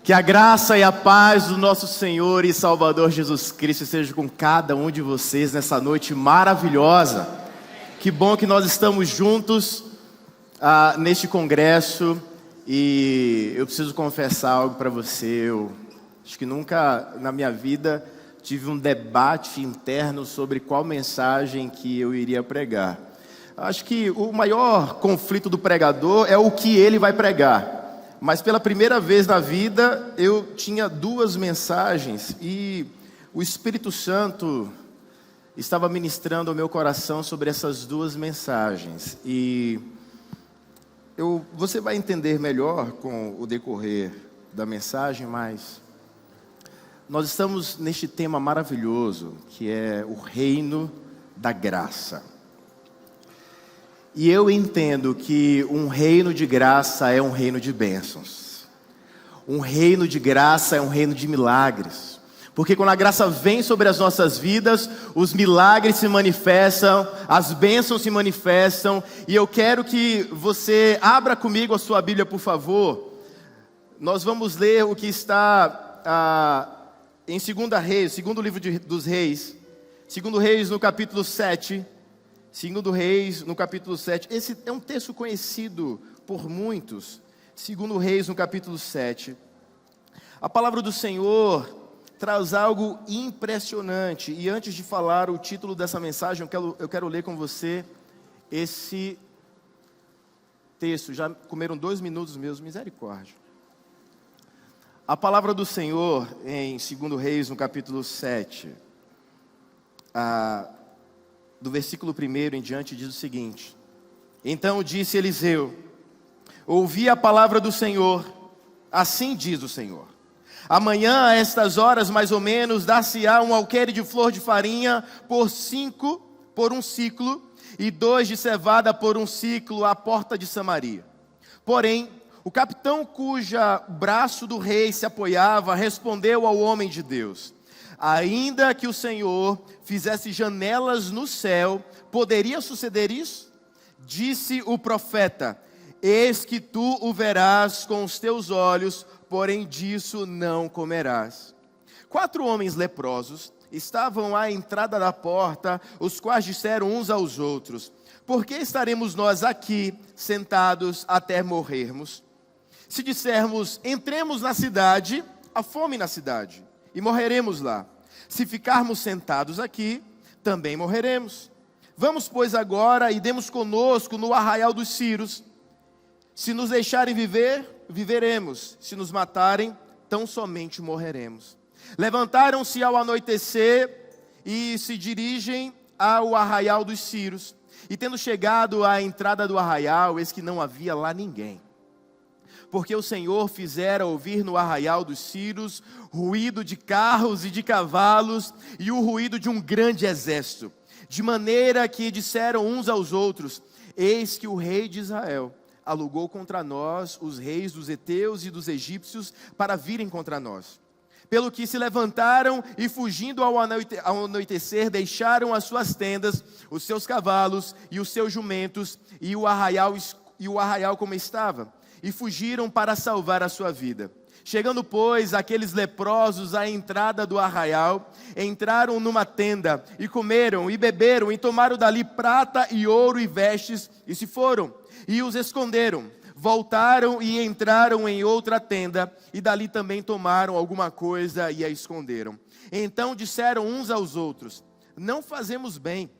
Que a graça e a paz do nosso Senhor e Salvador Jesus Cristo esteja com cada um de vocês nessa noite maravilhosa. Que bom que nós estamos juntos neste congresso. E eu preciso confessar algo para você. Eu acho que nunca na minha vida tive um debate interno sobre qual mensagem que eu iria pregar. Acho que o maior conflito do pregador é o que ele vai pregar. Mas pela primeira vez na vida, eu tinha duas mensagens e o Espírito Santo estava ministrando ao meu coração sobre essas duas mensagens. E você vai entender melhor com o decorrer da mensagem, mas nós estamos neste tema maravilhoso, que é o reino da graça. E eu entendo que um reino de graça é um reino de bênçãos. Um reino de graça é um reino de milagres. Porque quando a graça vem sobre as nossas vidas, os milagres se manifestam, as bênçãos se manifestam. E eu quero que você abra comigo a sua Bíblia, por favor. Nós vamos ler o que está em 2 Reis, segundo livro dos Reis. 2 Reis no capítulo 7. 2 Reis, no capítulo 7, esse é um texto conhecido por muitos. 2 Reis, no capítulo 7. A palavra do Senhor traz algo impressionante. E antes de falar o título dessa mensagem, eu quero ler com você esse texto. Já comeram 2 minutos meus, misericórdia. A palavra do Senhor em 2 Reis, no capítulo 7, do versículo 1 em diante, diz o seguinte: Então disse Eliseu: ouvi a palavra do Senhor, assim diz o Senhor: amanhã a estas horas mais ou menos dar-se-á um alqueire de flor de farinha por 5 por um ciclo, e 2 de cevada por um ciclo à porta de Samaria. Porém, o capitão cuja braço do rei se apoiava respondeu ao homem de Deus: ainda que o Senhor fizesse janelas no céu, poderia suceder isso? Disse o profeta: eis que tu o verás com os teus olhos, porém disso não comerás. 4 homens leprosos estavam à entrada da porta, os quais disseram uns aos outros: por que estaremos nós aqui sentados até morrermos? Se dissermos, entremos na cidade, há fome na cidade, e morreremos lá. Se ficarmos sentados aqui, também morreremos. Vamos, pois, agora e demos conosco no arraial dos Círios. Se nos deixarem viver, viveremos. Se nos matarem, tão somente morreremos. Levantaram-se ao anoitecer e se dirigem ao arraial dos Círios. E tendo chegado à entrada do arraial, eis que não havia lá ninguém. Porque o Senhor fizera ouvir no arraial dos Círios ruído de carros e de cavalos e o ruído de um grande exército, de maneira que disseram uns aos outros: eis que o rei de Israel alugou contra nós os reis dos heteus e dos egípcios para virem contra nós. Pelo que se levantaram e, fugindo ao anoitecer, deixaram as suas tendas, os seus cavalos e os seus jumentos e o arraial como estava, e fugiram para salvar a sua vida. Chegando, pois, aqueles leprosos à entrada do arraial, entraram numa tenda, e comeram, e beberam, e tomaram dali prata e ouro e vestes, e se foram, e os esconderam. Voltaram e entraram em outra tenda, e dali também tomaram alguma coisa e a esconderam. Então disseram uns aos outros: não fazemos bem,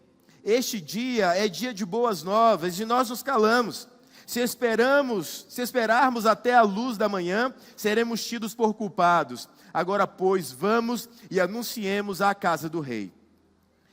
este dia é dia de boas novas, e nós nos calamos. Se esperarmos até a luz da manhã, seremos tidos por culpados. Agora, pois, vamos e anunciemos à casa do rei.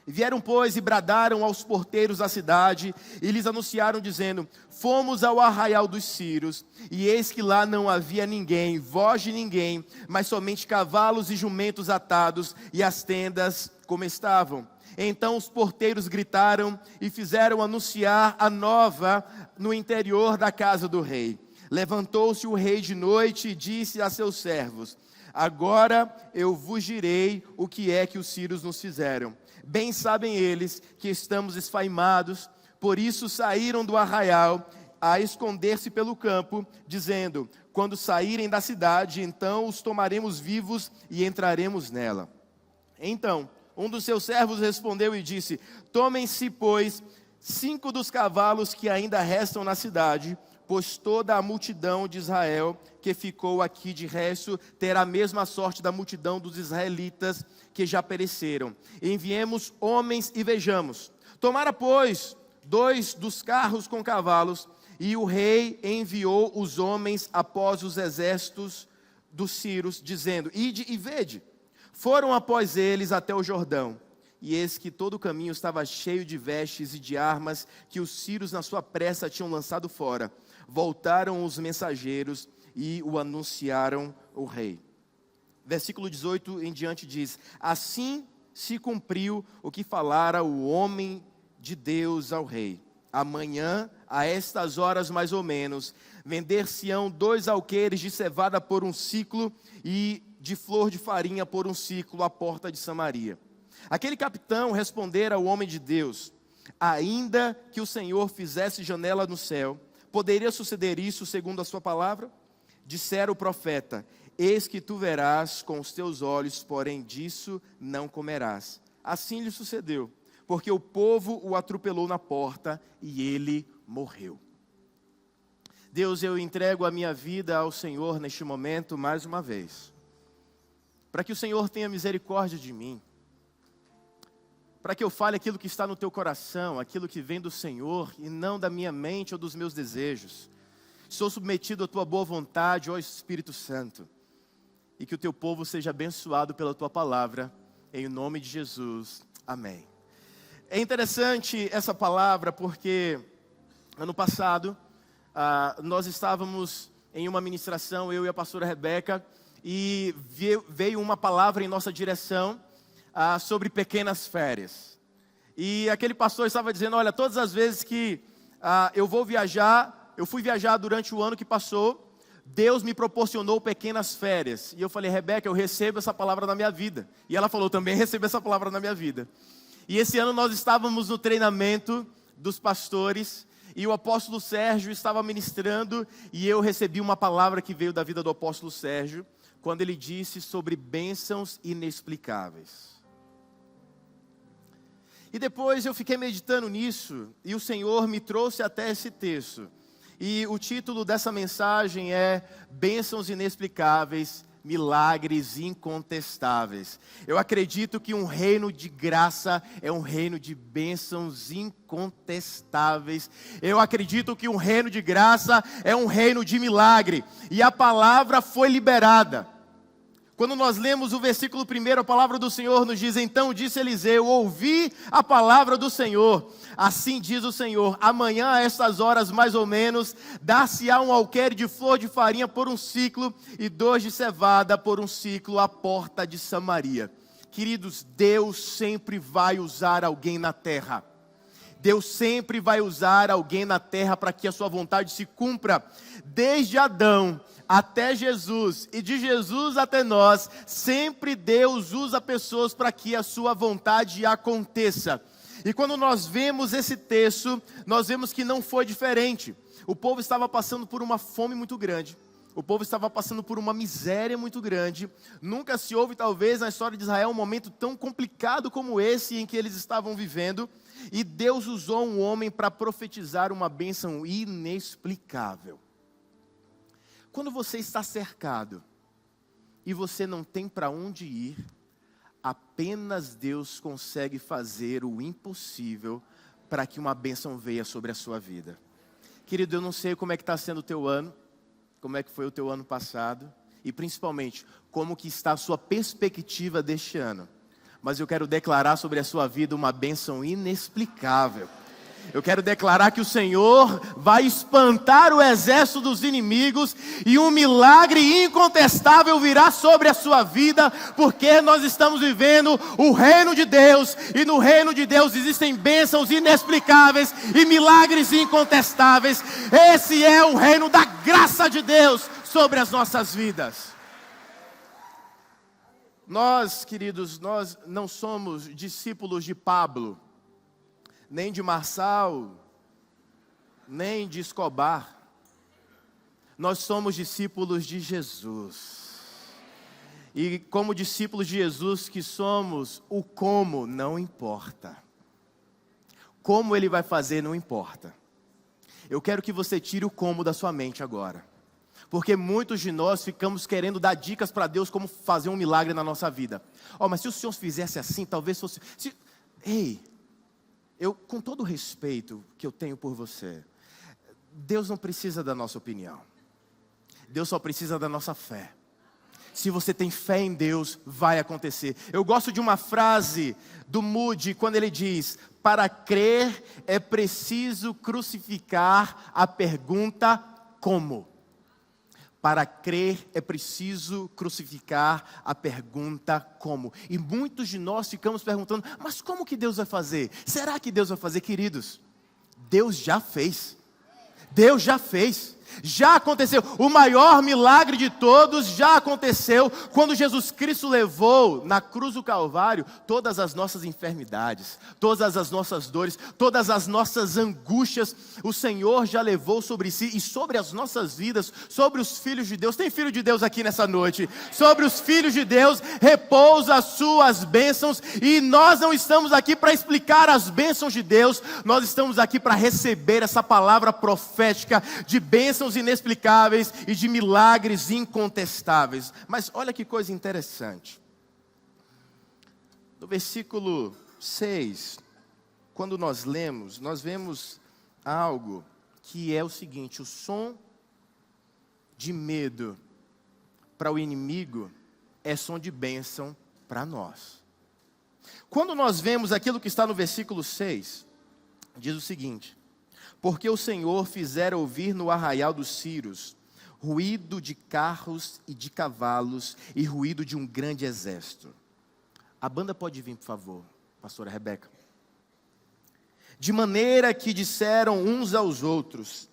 Vieram, pois, e bradaram aos porteiros da cidade, e lhes anunciaram, dizendo: fomos ao arraial dos Círios, e eis que lá não havia ninguém, voz de ninguém, mas somente cavalos e jumentos atados, e as tendas como estavam. Então os porteiros gritaram e fizeram anunciar a nova no interior da casa do rei. Levantou-se o rei de noite e disse a seus servos: agora eu vos direi o que é que os sírios nos fizeram. Bem sabem eles que estamos esfaimados, por isso saíram do arraial a esconder-se pelo campo, dizendo: quando saírem da cidade, então os tomaremos vivos e entraremos nela. Então, um dos seus servos respondeu e disse: tomem-se, pois, 5 dos cavalos que ainda restam na cidade, pois toda a multidão de Israel que ficou aqui de resto terá a mesma sorte da multidão dos israelitas que já pereceram. Enviemos homens e vejamos. Tomara, pois, 2 dos carros com cavalos, e o rei enviou os homens após os exércitos dos sírios, dizendo: ide e vede. Foram após eles até o Jordão, e eis que todo o caminho estava cheio de vestes e de armas que os sírios na sua pressa tinham lançado fora. Voltaram os mensageiros e o anunciaram ao rei. Versículo 18 em diante diz: assim se cumpriu o que falara o homem de Deus ao rei. Amanhã, a estas horas mais ou menos, vender-se-ão 2 alqueires de cevada por 1 siclo e de flor de farinha por 1 siclo à porta de Samaria. Aquele capitão respondera ao homem de Deus: ainda que o Senhor fizesse janela no céu, poderia suceder isso segundo a sua palavra? Dissera o profeta: eis que tu verás com os teus olhos, porém disso não comerás. Assim lhe sucedeu, porque o povo o atropelou na porta e ele morreu. Deus, eu entrego a minha vida ao Senhor neste momento mais uma vez, para que o Senhor tenha misericórdia de mim, para que eu fale aquilo que está no teu coração, aquilo que vem do Senhor e não da minha mente ou dos meus desejos. Sou submetido à tua boa vontade, ó Espírito Santo, e que o teu povo seja abençoado pela tua palavra, em nome de Jesus, amém. É interessante essa palavra porque ano passado nós estávamos em uma ministração, eu e a pastora Rebeca, e veio uma palavra em nossa direção sobre pequenas férias. E aquele pastor estava dizendo: olha, todas as vezes que eu fui viajar durante o ano que passou, Deus me proporcionou pequenas férias. E eu falei: Rebeca, eu recebo essa palavra na minha vida. E ela falou: também recebo essa palavra na minha vida. E esse ano nós estávamos no treinamento dos pastores, e o apóstolo Sérgio estava ministrando, e eu recebi uma palavra que veio da vida do apóstolo Sérgio, quando ele disse sobre bênçãos inexplicáveis. E depois eu fiquei meditando nisso, e o Senhor me trouxe até esse texto. E o título dessa mensagem é Bênçãos Inexplicáveis, Milagres Incontestáveis. Eu acredito que um reino de graça é um reino de bênçãos incontestáveis. Eu acredito que um reino de graça é um reino de milagre. E a palavra foi liberada. Quando nós lemos o versículo 1, a palavra do Senhor nos diz: então disse Eliseu, ouvi a palavra do Senhor. Assim diz o Senhor, amanhã a estas horas mais ou menos, dar-se-á um alqueire de flor de farinha por 1 siclo, e 2 de cevada por 1 siclo à porta de Samaria. Queridos, Deus sempre vai usar alguém na terra. Deus sempre vai usar alguém na terra para que a sua vontade se cumpra. Desde Adão até Jesus, e de Jesus até nós, sempre Deus usa pessoas para que a sua vontade aconteça. E quando nós vemos esse texto, nós vemos que não foi diferente. O povo estava passando por uma fome muito grande. O povo estava passando por uma miséria muito grande. Nunca se houve, talvez, na história de Israel, um momento tão complicado como esse em que eles estavam vivendo. E Deus usou um homem para profetizar uma bênção inexplicável. Quando você está cercado e você não tem para onde ir, apenas Deus consegue fazer o impossível para que uma bênção venha sobre a sua vida. Querido, eu não sei como é que está sendo o teu ano, como é que foi o teu ano passado, e principalmente, como que está a sua perspectiva deste ano. Mas eu quero declarar sobre a sua vida uma bênção inexplicável. Eu quero declarar que o Senhor vai espantar o exército dos inimigos e um milagre incontestável virá sobre a sua vida, porque nós estamos vivendo o reino de Deus, e no reino de Deus existem bênçãos inexplicáveis e milagres incontestáveis. Esse é o reino da graça de Deus sobre as nossas vidas. Nós, queridos, nós não somos discípulos de Pablo, nem de Marçal, nem de Escobar. Nós somos discípulos de Jesus. E como discípulos de Jesus que somos, o como não importa. Como Ele vai fazer não importa. Eu quero que você tire o como da sua mente agora. Porque muitos de nós ficamos querendo dar dicas para Deus como fazer um milagre na nossa vida. Mas se o Senhor fizesse assim, talvez fosse... Ei, eu com todo o respeito que eu tenho por você, Deus não precisa da nossa opinião. Deus só precisa da nossa fé. Se você tem fé em Deus, vai acontecer. Eu gosto de uma frase do Moody, quando ele diz: para crer é preciso crucificar a pergunta como. Para crer é preciso crucificar a pergunta como. E muitos de nós ficamos perguntando, mas como que Deus vai fazer? Será que Deus vai fazer? Queridos, Deus já fez. Deus já fez. Já aconteceu, o maior milagre de todos já aconteceu quando Jesus Cristo levou na cruz do Calvário todas as nossas enfermidades, todas as nossas dores, todas as nossas angústias. O Senhor já levou sobre si e sobre as nossas vidas, sobre os filhos de Deus. Tem filho de Deus aqui nessa noite? Sobre os filhos de Deus repousa as suas bênçãos, e nós não estamos aqui para explicar as bênçãos de Deus, nós estamos aqui para receber essa palavra profética de bênçãos inexplicáveis e de milagres incontestáveis. Mas olha que coisa interessante. No versículo 6, quando nós lemos, nós vemos algo que é o seguinte: o som de medo para o inimigo é som de bênção para nós. Quando nós vemos aquilo que está no versículo 6, diz o seguinte: porque o Senhor fizera ouvir no arraial dos Círios ruído de carros e de cavalos e ruído de um grande exército. A banda pode vir, por favor, pastora Rebeca. De maneira que disseram uns aos outros: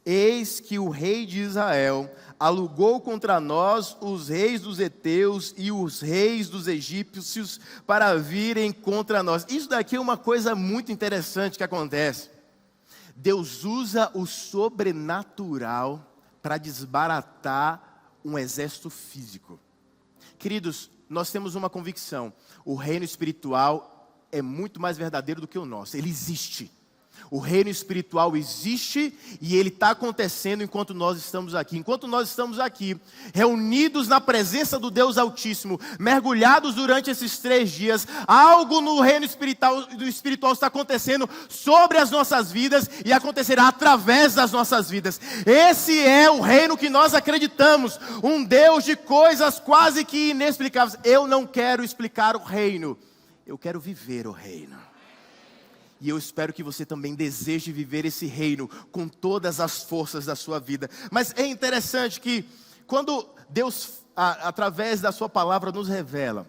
eis que o rei de Israel alugou contra nós os reis dos heteus e os reis dos egípcios para virem contra nós. Isso daqui é uma coisa muito interessante que acontece. Deus usa o sobrenatural para desbaratar um exército físico. Queridos, nós temos uma convicção: o reino espiritual é muito mais verdadeiro do que o nosso. Ele existe. O reino espiritual existe e ele está acontecendo enquanto nós estamos aqui. Enquanto nós estamos aqui, reunidos na presença do Deus Altíssimo, mergulhados durante esses 3 dias, algo no reino espiritual está acontecendo sobre as nossas vidas e acontecerá através das nossas vidas. Esse é o reino que nós acreditamos, um Deus de coisas quase que inexplicáveis. Eu não quero explicar o reino, eu quero viver o reino. E eu espero que você também deseje viver esse reino com todas as forças da sua vida. Mas é interessante que quando Deus, através da sua palavra, nos revela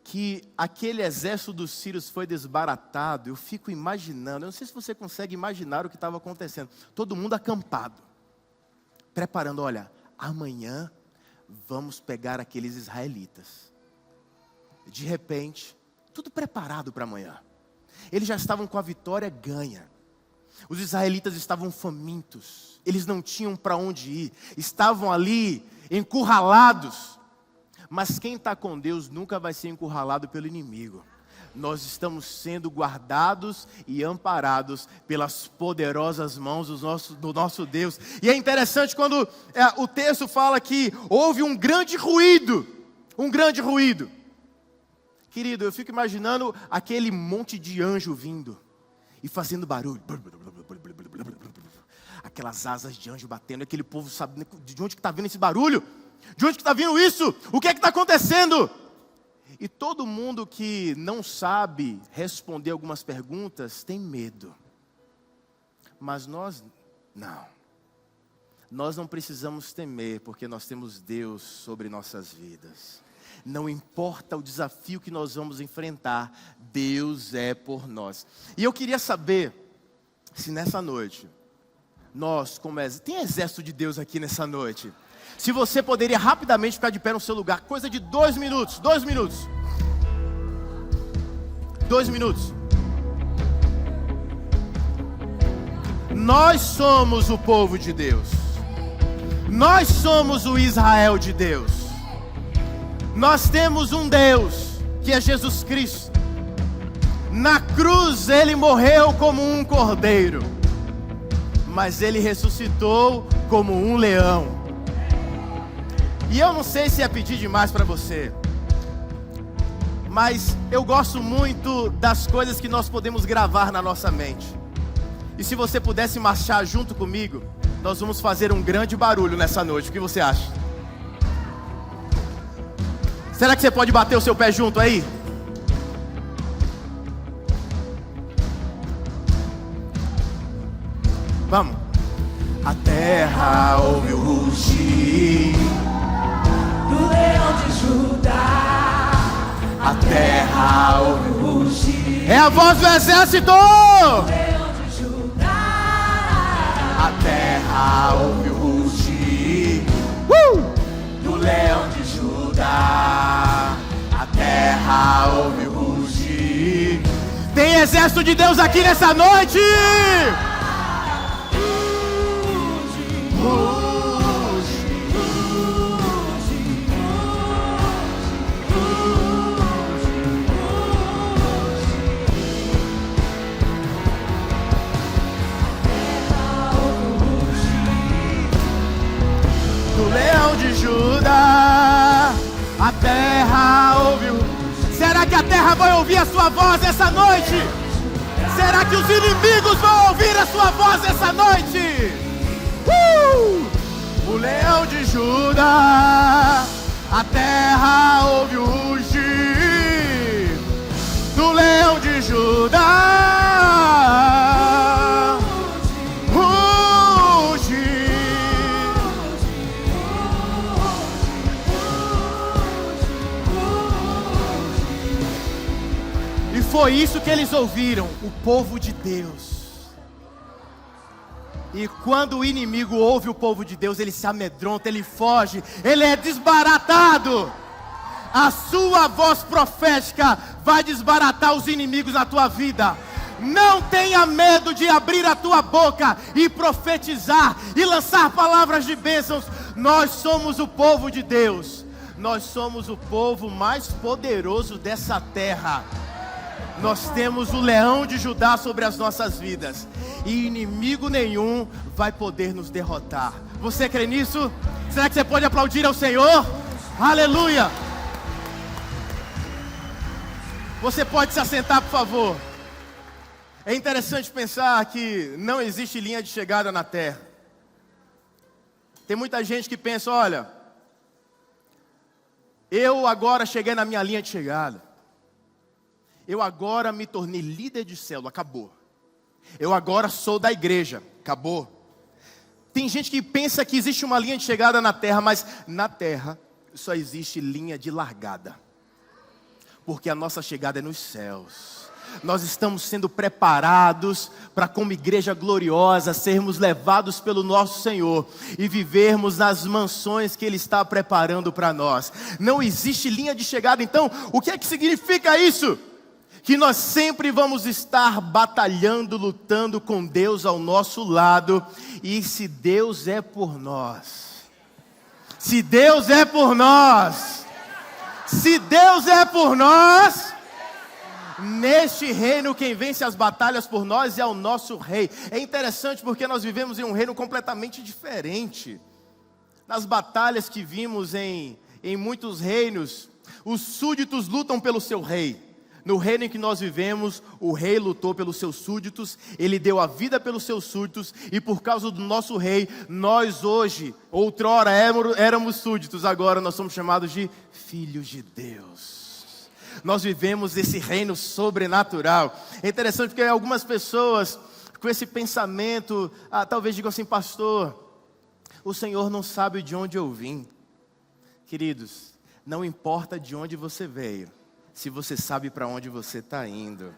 que aquele exército dos sírios foi desbaratado, eu fico imaginando, eu não sei se você consegue imaginar o que estava acontecendo. Todo mundo acampado, preparando, olha, amanhã vamos pegar aqueles israelitas. De repente, tudo preparado para amanhã. Eles já estavam com a vitória ganha. Os israelitas estavam famintos. Eles não tinham para onde ir. Estavam ali encurralados. Mas quem está com Deus nunca vai ser encurralado pelo inimigo. Nós estamos sendo guardados e amparados pelas poderosas mãos do nosso Deus. E é interessante quando o texto fala que houve um grande ruído. Um grande ruído. Querido, eu fico imaginando aquele monte de anjo vindo e fazendo barulho. Aquelas asas de anjo batendo, aquele povo sabe de onde que está vindo esse barulho? De onde que está vindo isso? O que é que está acontecendo? E todo mundo que não sabe responder algumas perguntas tem medo. Mas nós não. Nós não precisamos temer, porque nós temos Deus sobre nossas vidas. Não importa o desafio que nós vamos enfrentar, Deus é por nós. E eu queria saber se nessa noite, nós como tem exército de Deus aqui nessa noite, se você poderia rapidamente ficar de pé no seu lugar, coisa de 2 minutos, 2 minutos. 2 minutos. Nós somos o povo de Deus. Nós somos o Israel de Deus. Nós temos um Deus, que é Jesus Cristo. Na cruz Ele morreu como um cordeiro, mas Ele ressuscitou como um leão. E eu não sei se é pedir demais para você, mas eu gosto muito das coisas que nós podemos gravar na nossa mente. E se você pudesse marchar junto comigo, nós vamos fazer um grande barulho nessa noite. O que você acha? Será que você pode bater o seu pé junto aí? Vamos. A terra ouve o rugir do leão de Judá. A terra ouve o rugir. É a voz do exército. A terra ouve o rugir do leão de Judá. A terra ouve o rugir. Tem exército de Deus aqui nessa noite. Leão de Judá, a terra ouviu. Será que a terra vai ouvir a sua voz essa noite? Será que os inimigos vão ouvir a sua voz essa noite? O leão de Judá, a terra ouve o rugir do leão de Judá. Foi isso que eles ouviram, o povo de Deus. E quando o inimigo ouve o povo de Deus, ele se amedronta, ele foge, ele é desbaratado. A sua voz profética vai desbaratar os inimigos na tua vida. Não tenha medo de abrir a tua boca e profetizar e lançar palavras de bênçãos. Nós somos o povo de Deus. Nós somos o povo mais poderoso dessa terra. Nós temos o leão de Judá sobre as nossas vidas, e inimigo nenhum vai poder nos derrotar. Você crê nisso? Será que você pode aplaudir ao Senhor? Aleluia! Você pode se assentar, por favor. É interessante pensar que não existe linha de chegada na terra. Tem muita gente que pensa, olha, eu agora cheguei na minha linha de chegada. Eu agora me tornei líder de célula, acabou. Eu agora sou da igreja, acabou. Tem gente que pensa que existe uma linha de chegada na terra, mas na terra só existe linha de largada. Porque a nossa chegada é nos céus. Nós estamos sendo preparados para, como igreja gloriosa, sermos levados pelo nosso Senhor e vivermos nas mansões que Ele está preparando para nós. Não existe linha de chegada. Então, o que é que significa isso? Que nós sempre vamos estar batalhando, lutando com Deus ao nosso lado. E se Deus é por nós, se Deus é por nós, se Deus é por nós, neste reino quem vence as batalhas por nós é o nosso rei. É interessante porque nós vivemos em um reino completamente diferente. Nas batalhas que vimos em muitos reinos, os súditos lutam pelo seu rei. No reino em que nós vivemos, o rei lutou pelos seus súditos, ele deu a vida pelos seus súditos, e por causa do nosso rei, nós hoje, outrora éramos súditos, agora nós somos chamados de filhos de Deus. Nós vivemos esse reino sobrenatural. É interessante porque algumas pessoas com esse pensamento, talvez digam assim, pastor, o Senhor não sabe de onde eu vim. Queridos, não importa de onde você veio, se você sabe para onde você está indo.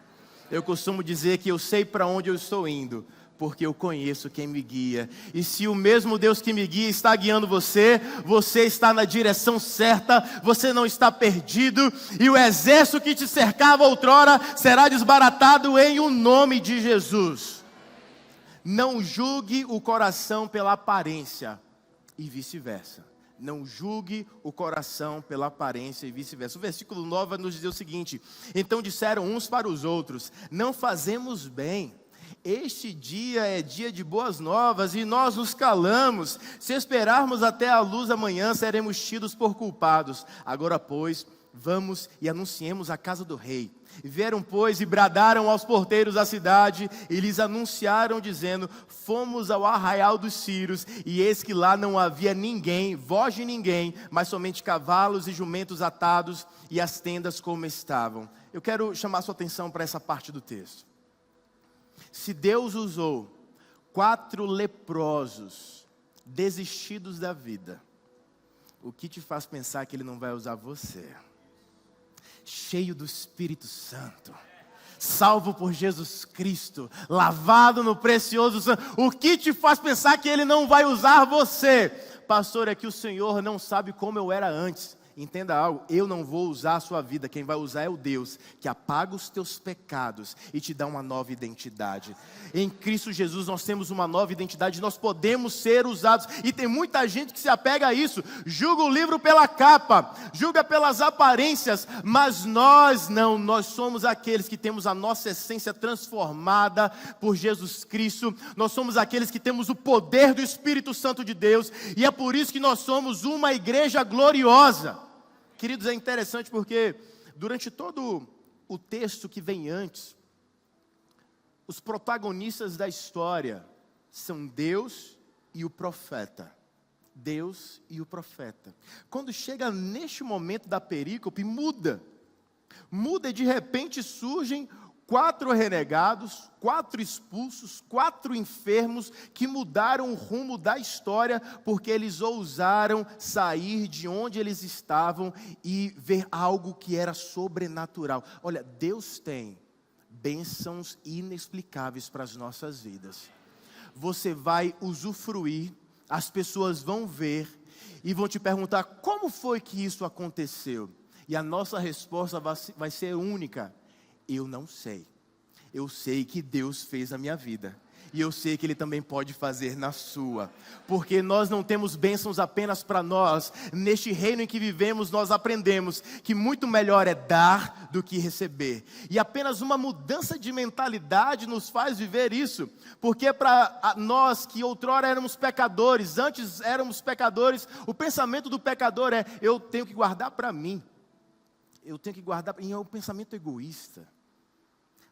Eu costumo dizer que eu sei para onde eu estou indo, porque eu conheço quem me guia. E se o mesmo Deus que me guia está guiando você, você está na direção certa, você não está perdido, e o exército que te cercava outrora será desbaratado em o nome de Jesus. Não julgue o coração pela aparência, e vice-versa. Não julgue o coração pela aparência e vice-versa. O versículo 9 vai nos dizer o seguinte: então disseram uns para os outros: não fazemos bem. Este dia é dia de boas novas e nós nos calamos. Se esperarmos até a luz da manhã, seremos tidos por culpados. Agora, pois, vamos e anunciemos a casa do rei. Vieram, pois, e bradaram aos porteiros da cidade, e lhes anunciaram, dizendo: fomos ao arraial dos Círios, e eis que lá não havia ninguém, voz de ninguém, mas somente cavalos e jumentos atados, e as tendas como estavam. Eu quero chamar sua atenção para essa parte do texto. Se Deus usou 4 leprosos, desistidos da vida, o que te faz pensar que Ele não vai usar você? Cheio do Espírito Santo, salvo por Jesus Cristo, lavado no precioso sangue, o que te faz pensar que Ele não vai usar você? Pastor, é que o Senhor não sabe como eu era antes. Entenda algo, eu não vou usar a sua vida, quem vai usar é o Deus que apaga os teus pecados e te dá uma nova identidade. Em Cristo Jesus nós temos uma nova identidade, nós podemos ser usados, e tem muita gente que se apega a isso, julga o livro pela capa, julga pelas aparências, mas nós não, nós somos aqueles que temos a nossa essência transformada por Jesus Cristo, nós somos aqueles que temos o poder do Espírito Santo de Deus, e é por isso que nós somos uma igreja gloriosa. Queridos, é interessante porque durante todo o texto que vem antes, os protagonistas da história são Deus e o profeta. Deus e o profeta. Quando chega neste momento da perícope, muda e de repente surgem 4 renegados, 4 expulsos, 4 enfermos que mudaram o rumo da história porque eles ousaram sair de onde eles estavam e ver algo que era sobrenatural. Olha, Deus tem bênçãos inexplicáveis para as nossas vidas. Você vai usufruir, as pessoas vão ver e vão te perguntar: como foi que isso aconteceu? E a nossa resposta vai ser única: eu não sei. Eu sei que Deus fez a minha vida. E eu sei que Ele também pode fazer na sua. Porque nós não temos bênçãos apenas para nós. Neste reino em que vivemos, nós aprendemos que muito melhor é dar do que receber. E apenas uma mudança de mentalidade nos faz viver isso. Porque para nós que outrora éramos pecadores, antes éramos pecadores, o pensamento do pecador é: eu tenho que guardar para mim. Eu tenho que guardar, e é um pensamento egoísta.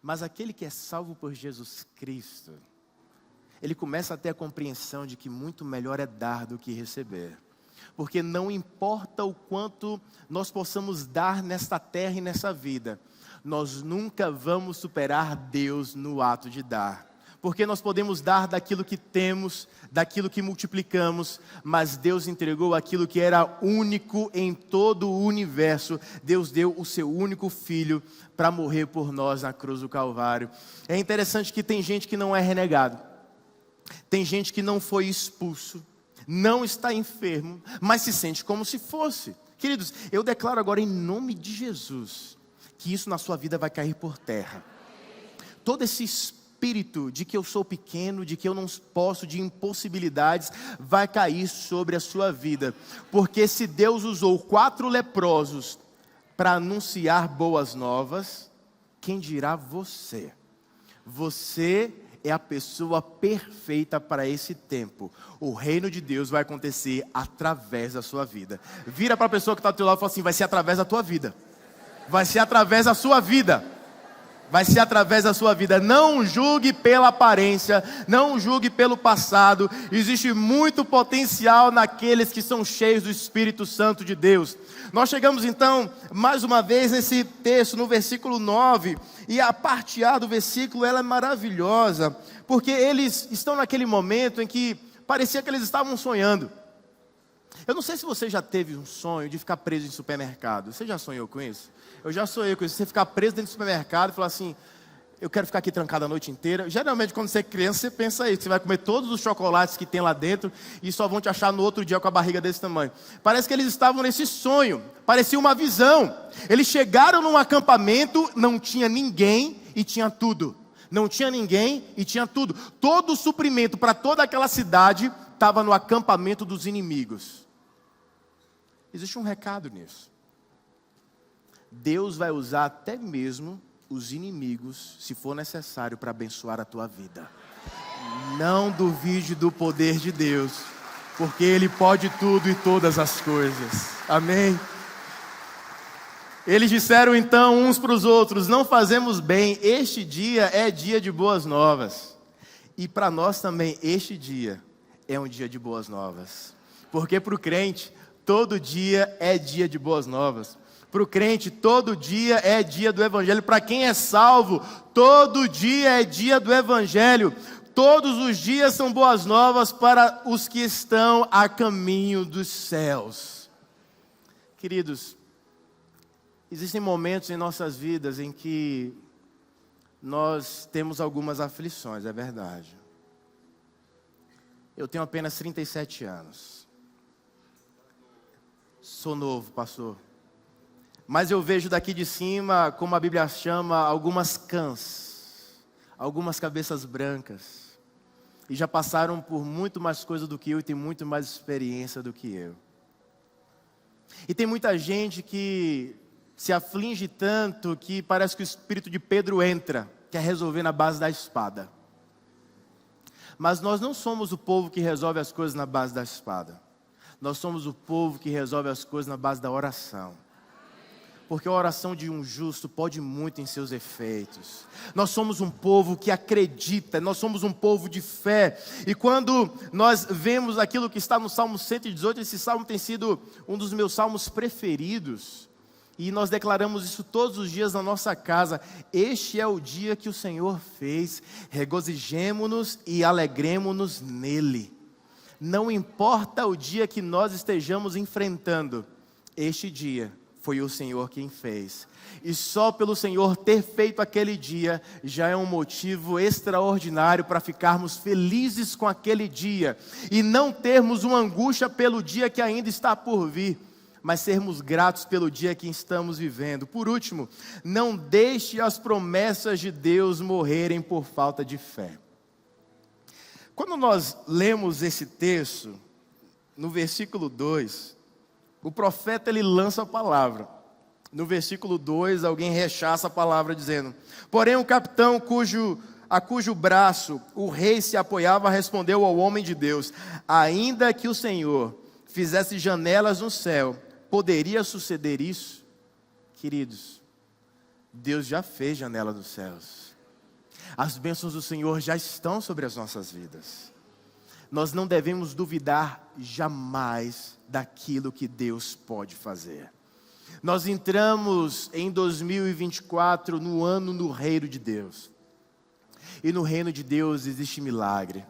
Mas aquele que é salvo por Jesus Cristo, ele começa a ter a compreensão de que muito melhor é dar do que receber. Porque não importa o quanto nós possamos dar nesta terra e nessa vida, nós nunca vamos superar Deus no ato de dar. Porque nós podemos dar daquilo que temos, daquilo que multiplicamos, mas Deus entregou aquilo que era único em todo o universo. Deus deu o seu único filho para morrer por nós na cruz do Calvário. É interessante que tem gente que não é renegado, tem gente que não foi expulso, não está enfermo, mas se sente como se fosse. Queridos, eu declaro agora em nome de Jesus, que isso na sua vida vai cair por terra. Todo esse espírito de que eu sou pequeno, de que eu não posso, de impossibilidades, vai cair sobre a sua vida. Porque se Deus usou 4 leprosos para anunciar boas novas, quem dirá você? Você é a pessoa perfeita para esse tempo. O reino de Deus vai acontecer através da sua vida. Vira para a pessoa que está ao teu lado e fala assim: vai ser através da tua vida. Vai ser através da sua vida. Vai ser através da sua vida. Não julgue pela aparência, não julgue pelo passado. Existe muito potencial naqueles que são cheios do Espírito Santo de Deus. Nós chegamos então, mais uma vez, nesse texto, no versículo 9. E a parte A do versículo, ela é maravilhosa. Porque eles estão naquele momento em que parecia que eles estavam sonhando. Eu não sei se você já teve um sonho de ficar preso em supermercado. Você já sonhou com isso? Eu já sonhei com isso. Você ficar preso dentro do supermercado e falar assim: eu quero ficar aqui trancado a noite inteira. Geralmente quando você é criança, você pensa isso. Você vai comer todos os chocolates que tem lá dentro e só vão te achar no outro dia com a barriga desse tamanho. Parece que eles estavam nesse sonho. Parecia uma visão. Eles chegaram num acampamento, não tinha ninguém e tinha tudo. Não tinha ninguém e tinha tudo. Todo o suprimento para toda aquela cidade estava no acampamento dos inimigos. Existe um recado nisso. Deus vai usar até mesmo os inimigos, se for necessário, para abençoar a tua vida. Não duvide do poder de Deus, porque Ele pode tudo e todas as coisas. Amém? Eles disseram então uns para os outros: não fazemos bem, este dia é dia de boas novas. E para nós também, este dia é um dia de boas novas. Porque para o crente, todo dia é dia de boas novas. Para o crente, todo dia é dia do Evangelho. Para quem é salvo, todo dia é dia do Evangelho. Todos os dias são boas novas para os que estão a caminho dos céus. Queridos, existem momentos em nossas vidas em que nós temos algumas aflições, é verdade. Eu tenho apenas 37 anos. Sou novo, pastor. Mas eu vejo daqui de cima, como a Bíblia chama, algumas cãs, algumas cabeças brancas. E já passaram por muito mais coisa do que eu e tem muito mais experiência do que eu. E tem muita gente que se aflige tanto que parece que o espírito de Pedro entra, quer resolver na base da espada. Mas nós não somos o povo que resolve as coisas na base da espada. Nós somos o povo que resolve as coisas na base da oração. Porque a oração de um justo pode muito em seus efeitos. Nós somos um povo que acredita, nós somos um povo de fé. E quando nós vemos aquilo que está no Salmo 118, esse salmo tem sido um dos meus salmos preferidos. E nós declaramos isso todos os dias na nossa casa. Este é o dia que o Senhor fez, regozijemo-nos e alegremo-nos nele. Não importa o dia que nós estejamos enfrentando, este dia foi o Senhor quem fez. E só pelo Senhor ter feito aquele dia, já é um motivo extraordinário para ficarmos felizes com aquele dia. E não termos uma angústia pelo dia que ainda está por vir, mas sermos gratos pelo dia que estamos vivendo. Por último, não deixe as promessas de Deus morrerem por falta de fé. Quando nós lemos esse texto, no versículo 2, o profeta ele lança a palavra. No versículo 2, alguém rechaça a palavra dizendo: porém o capitão a cujo braço o rei se apoiava respondeu ao homem de Deus: ainda que o Senhor fizesse janelas no céu, poderia suceder isso? Queridos, Deus já fez janela dos céus. As bênçãos do Senhor já estão sobre as nossas vidas. Nós não devemos duvidar jamais daquilo que Deus pode fazer. Nós entramos em 2024 no ano no reino de Deus. E no reino de Deus existe milagre.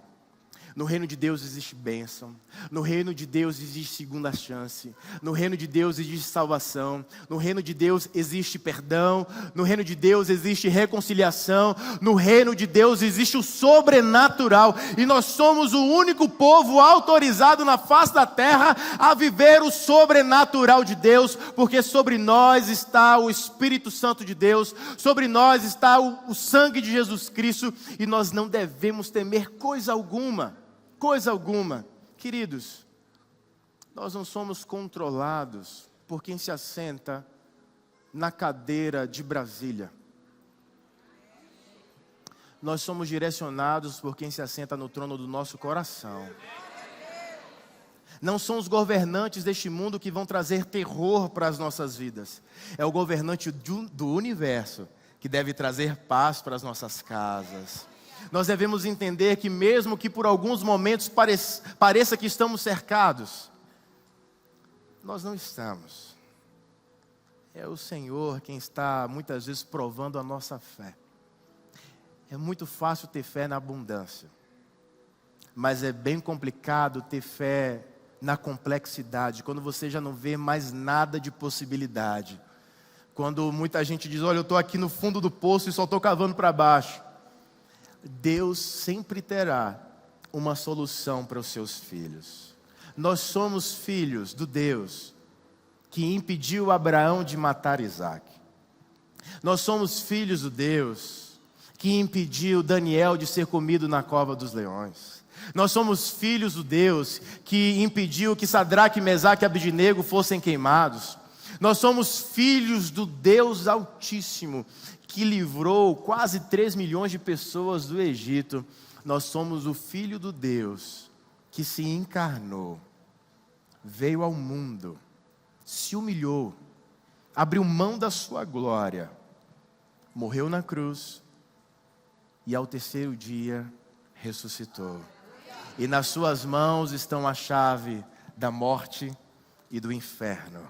No reino de Deus existe bênção. No reino de Deus existe segunda chance. No reino de Deus existe salvação. No reino de Deus existe perdão. No reino de Deus existe reconciliação. No reino de Deus existe o sobrenatural. E nós somos o único povo autorizado na face da terra a viver o sobrenatural de Deus, porque sobre nós está o Espírito Santo de Deus, sobre nós está o sangue de Jesus Cristo, e nós não devemos temer coisa alguma. Coisa alguma. Queridos, nós não somos controlados por quem se assenta na cadeira de Brasília. Nós somos direcionados por quem se assenta no trono do nosso coração. Não são os governantes deste mundo que vão trazer terror para as nossas vidas. É o governante do universo que deve trazer paz para as nossas casas. Nós devemos entender que mesmo que por alguns momentos pareça que estamos cercados, nós não estamos. É o Senhor quem está muitas vezes provando a nossa fé. É muito fácil ter fé na abundância, mas é bem complicado ter fé na complexidade, quando você já não vê mais nada de possibilidade. Quando muita gente diz: olha, eu estou aqui no fundo do poço e só estou cavando para baixo. Deus sempre terá uma solução para os seus filhos. Nós somos filhos do Deus que impediu Abraão de matar Isaac. Nós somos filhos do Deus que impediu Daniel de ser comido na cova dos leões. Nós somos filhos do Deus que impediu que Sadraque, Mesaque e Abednego fossem queimados. Nós somos filhos do Deus Altíssimo, que livrou quase 3 milhões de pessoas do Egito. Nós somos o Filho do Deus que se encarnou, veio ao mundo, se humilhou, abriu mão da sua glória, morreu na cruz e ao terceiro dia ressuscitou. E nas suas mãos estão a chave da morte e do inferno.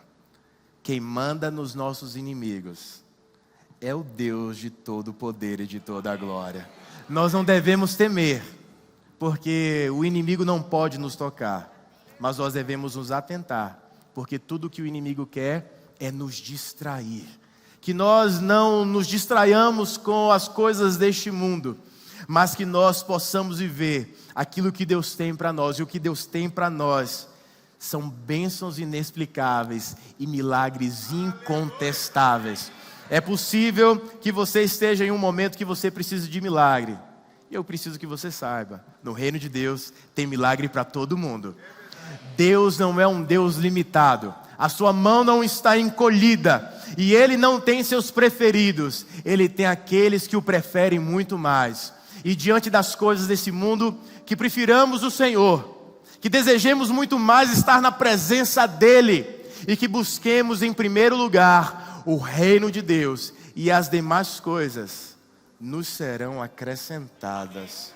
Quem manda nos nossos inimigos é o Deus de todo o poder e de toda a glória. Nós não devemos temer, porque o inimigo não pode nos tocar, mas nós devemos nos atentar, porque tudo que o inimigo quer é nos distrair. Que nós não nos distraiamos com as coisas deste mundo, mas que nós possamos viver aquilo que Deus tem para nós. E o que Deus tem para nós são bênçãos inexplicáveis e milagres incontestáveis. É possível que você esteja em um momento que você precisa de milagre. E eu preciso que você saiba, no reino de Deus tem milagre para todo mundo. Deus não é um Deus limitado. A sua mão não está encolhida. E Ele não tem seus preferidos. Ele tem aqueles que o preferem muito mais. E diante das coisas desse mundo, que prefiramos o Senhor, que desejemos muito mais estar na presença dEle, e que busquemos em primeiro lugar o reino de Deus, e as demais coisas nos serão acrescentadas.